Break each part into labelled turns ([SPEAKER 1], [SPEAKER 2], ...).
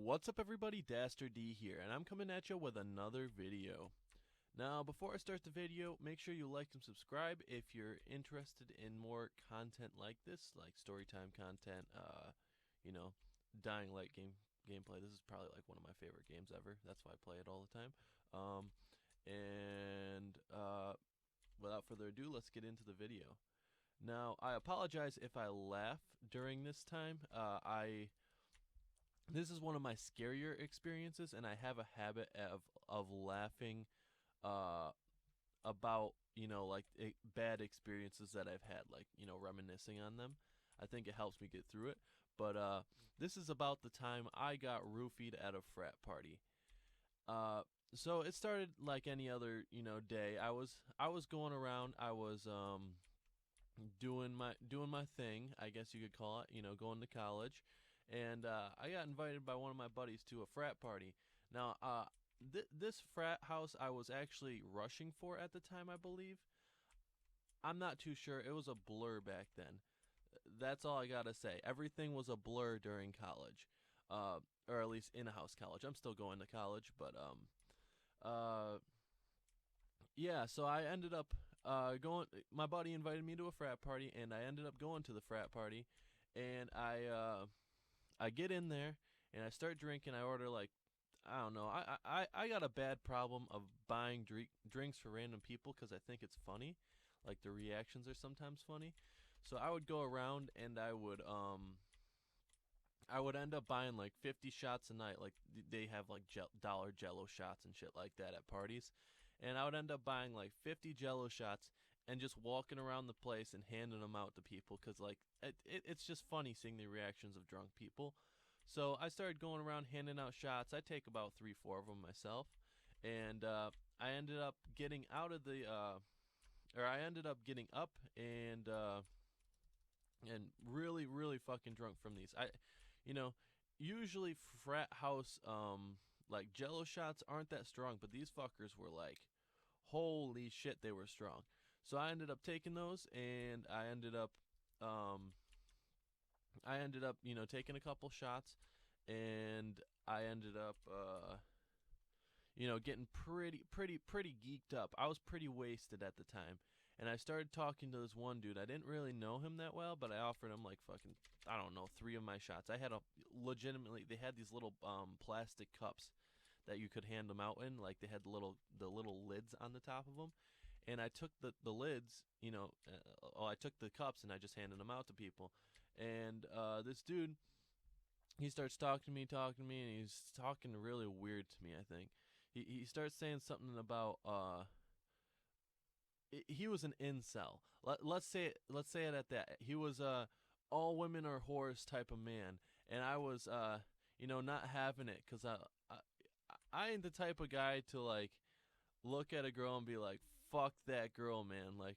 [SPEAKER 1] What's up everybody, Daster D here, and I'm coming at you with another video. Now, before I start the video, make sure you like and subscribe if you're interested in more content like this, like storytime content, you know, Dying Light gameplay. This is probably like one of my favorite games ever. That's why I play it all the time. Without further ado, let's get into the video. Now, I apologize if I laugh during this time. This is one of my scarier experiences, and I have a habit of laughing about like bad experiences that I've had, like reminiscing on them. I think it helps me get through it. But this is about the time I got roofied at a frat party. So it started like any other day. I was going around. I was doing my thing, I guess you could call it. Going to college, and I got invited by one of my buddies to a frat party. Now, this frat house I was actually rushing for at the time, I believe. I'm not too sure. It was a blur back then. That's all I gotta say. Everything was a blur during college, or at least in-house college. I'm still going to college, but uh, yeah. So I ended up going. My buddy invited me to a frat party, and I ended up going to the frat party, and I get in there and I start drinking. I order like I don't know. I got a bad problem of buying drinks for random people because I think it's funny. Like the reactions are sometimes funny. So I would go around and I would end up buying like 50 shots a night. Like they have like dollar Jello shots and shit like that at parties, and I would end up buying like 50 Jello shots and just walking around the place and handing them out to people because like it's just funny seeing the reactions of drunk people. So I started going around handing out shots. I take about 3, 4 of them myself, and I ended up getting out of the or I ended up getting up and really really fucking drunk from these. You know, usually frat house like Jello shots aren't that strong, but these fuckers were like, holy shit, they were strong. So I ended up taking those, and um I ended up taking a couple shots, and I ended up getting pretty geeked up. I was pretty wasted at the time. And I started talking to this one dude. I didn't really know him that well, but I offered him like fucking, I don't know, 3 of my shots. I had legitimately, they had these little plastic cups that you could hand them out in. Like they had the little lids on the top of them. And I took the lids, I took the cups and I just handed them out to people. And this dude, he starts talking to me, and he's talking really weird to me. I think he starts saying something about he was an incel. Let's say it at that. He was a all women are whores type of man, and I was not having it because I ain't the type of guy to like look at a girl and be like, fuck that girl, man. Like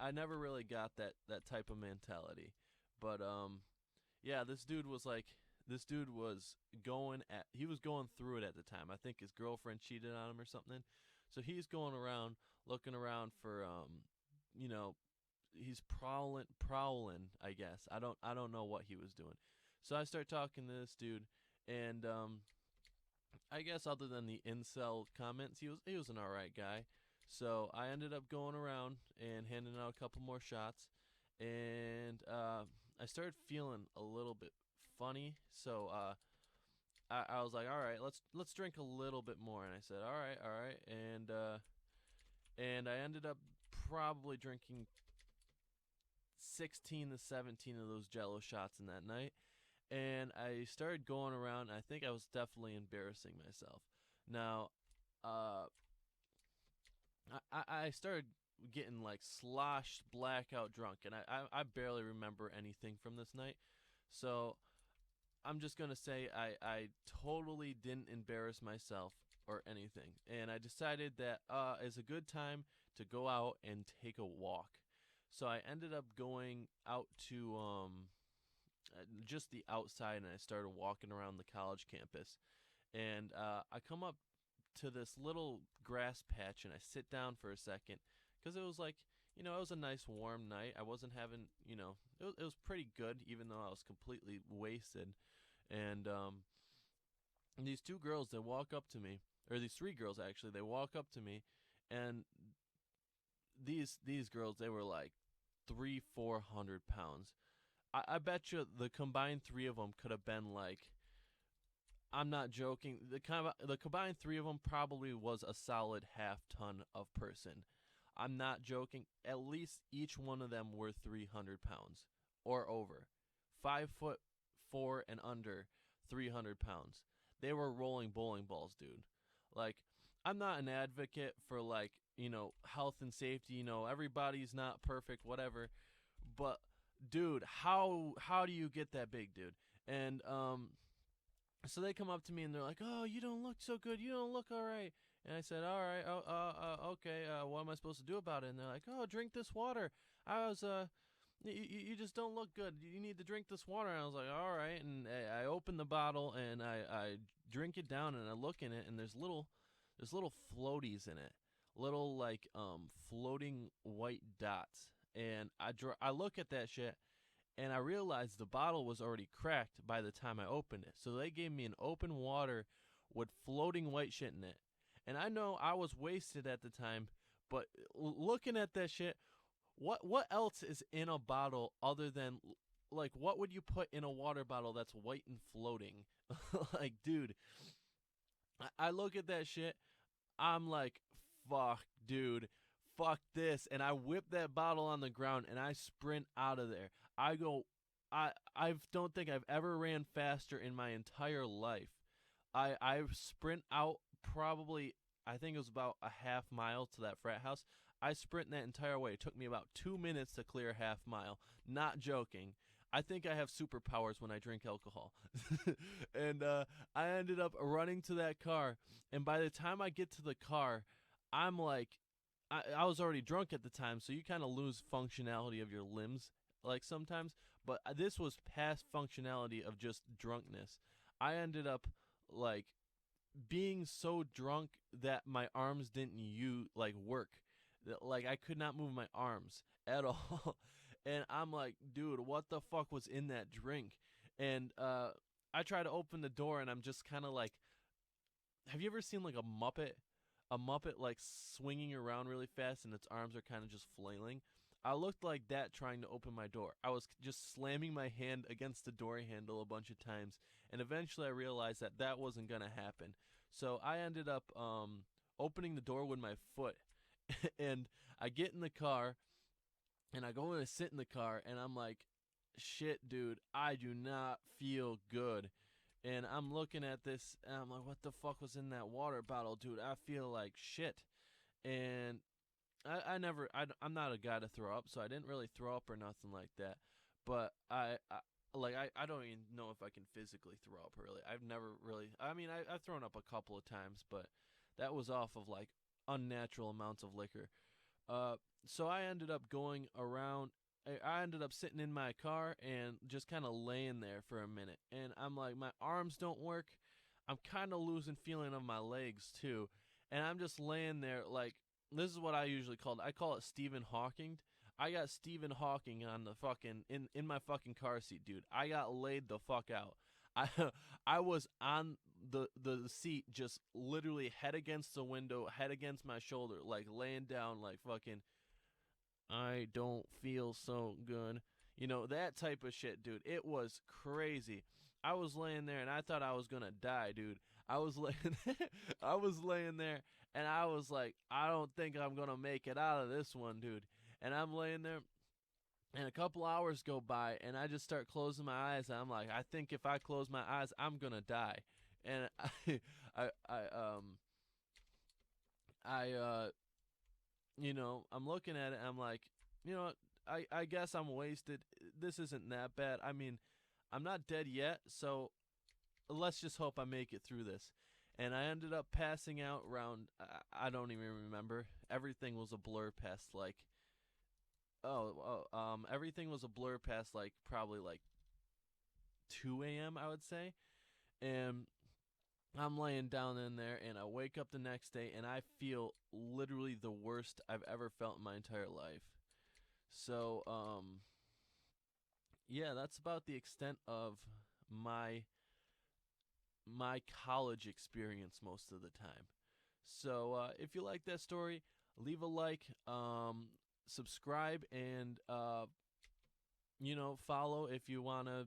[SPEAKER 1] I never really got that type of mentality. But yeah, this dude was he was going through it at the time. I think his girlfriend cheated on him or something. So he's going around looking around for he's prowling, I guess. I don't know what he was doing. So I start talking to this dude, and I guess other than the incel comments, he was an alright guy. So I ended up going around and handing out a couple more shots, and I started feeling a little bit funny. So I was like, all right, let's drink a little bit more. And I said, all right, and I ended up probably drinking 16 to 17 of those Jello shots in that night. And I started going around. And I think I was definitely embarrassing myself. Now, I started getting like sloshed, blackout drunk, and I barely remember anything from this night. So I'm just gonna say I totally didn't embarrass myself or anything, and I decided that is a good time to go out and take a walk. So I ended up going out to just the outside, and I started walking around the college campus, and I come up to this little grass patch, and I sit down for a second because it was like it was a nice warm night. I wasn't having it was pretty good, even though I was completely wasted. And And these two girls, they walk up to me, or these three girls actually, they walk up to me, and these girls, they were like 300-400 pounds. I bet you the combined three of them could have been like, I'm not joking. The combined three of them probably was a solid half ton of person. I'm not joking. At least each one of them were 300 pounds or over. 5 foot four and under, 300 pounds. They were rolling bowling balls, dude. Like, I'm not an advocate for, like, health and safety. Everybody's not perfect, whatever. But dude, how do you get that big, dude? And so they come up to me and they're like, "Oh, you don't look so good. You don't look all right." And I said, "All right, oh, okay. What am I supposed to do about it?" And they're like, "Oh, drink this water. I was you just don't look good. You need to drink this water." And I was like, "All right." And I open the bottle and I drink it down and I look in it and there's little floaties in it, little like floating white dots. And I look at that shit and I realized the bottle was already cracked by the time I opened it. So they gave me an open water with floating white shit in it. And I know I was wasted at the time, but looking at that shit, what else is in a bottle other than, like, what would you put in a water bottle that's white and floating? Like, dude, I look at that shit, I'm like, fuck, dude, fuck this, and I whip that bottle on the ground and I sprint out of there. I go, I don't think I've ever ran faster in my entire life. I sprint out probably, I think it was about a half mile to that frat house. I sprint that entire way. It took me about 2 minutes to clear a half mile. Not joking. I think I have superpowers when I drink alcohol. And I ended up running to that car. And by the time I get to the car, I'm like, I was already drunk at the time, so you kind of lose functionality of your limbs, like sometimes. But this was past functionality of just drunkenness. I ended up like being so drunk that my arms didn't work. Like, I could not move my arms at all. And I'm like, dude, what the fuck was in that drink? And I try to open the door and I'm just kind of like, have you ever seen like a Muppet like swinging around really fast and its arms are kind of just flailing? I looked like that trying to open my door. I was just slamming my hand against the door handle a bunch of times, and eventually I realized that that wasn't gonna happen. So I ended up opening the door with my foot, and I get in the car, and I go in and sit in the car, and I'm like, shit, dude, I do not feel good. And I'm looking at this, and I'm like, what the fuck was in that water bottle, dude? I feel like shit. And I'm not a guy to throw up, so I didn't really throw up or nothing like that. But I don't even know if I can physically throw up, really. I've never really, I mean, I've thrown up a couple of times, but that was off of like unnatural amounts of liquor. Uh, so I ended up going around. I ended up sitting in my car and just kind of laying there for a minute. And I'm like, my arms don't work. I'm kind of losing feeling of my legs too. And I'm just laying there like, this is what I usually call it. I call it Stephen Hawking. I got Stephen Hawking on the fucking in my fucking car seat, dude. I got laid the fuck out. I I was on the seat, just literally head against the window, head against my shoulder, like laying down, like fucking, I don't feel so good. That type of shit, dude. It was crazy. I was laying there and I thought I was gonna die, dude. I was laying I was laying there and I was like, I don't think I'm gonna make it out of this one, dude. And I'm laying there and a couple hours go by and I just start closing my eyes and I'm like, I think if I close my eyes, I'm gonna die. And I I'm looking at it and I'm like, you know what, I guess I'm wasted. This isn't that bad. I mean, I'm not dead yet, so let's just hope I make it through this. And I ended up passing out around, I don't even remember. Everything was a blur past like, everything was a blur past like probably like 2 a.m., I would say. And I'm laying down in there and I wake up the next day and I feel literally the worst I've ever felt in my entire life. So, yeah, that's about the extent of my my college experience most of the time. So if you like that story, leave a like, subscribe, and follow if you want to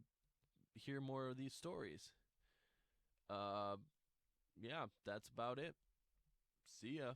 [SPEAKER 1] hear more of these stories. Uh, yeah, that's about it. See ya.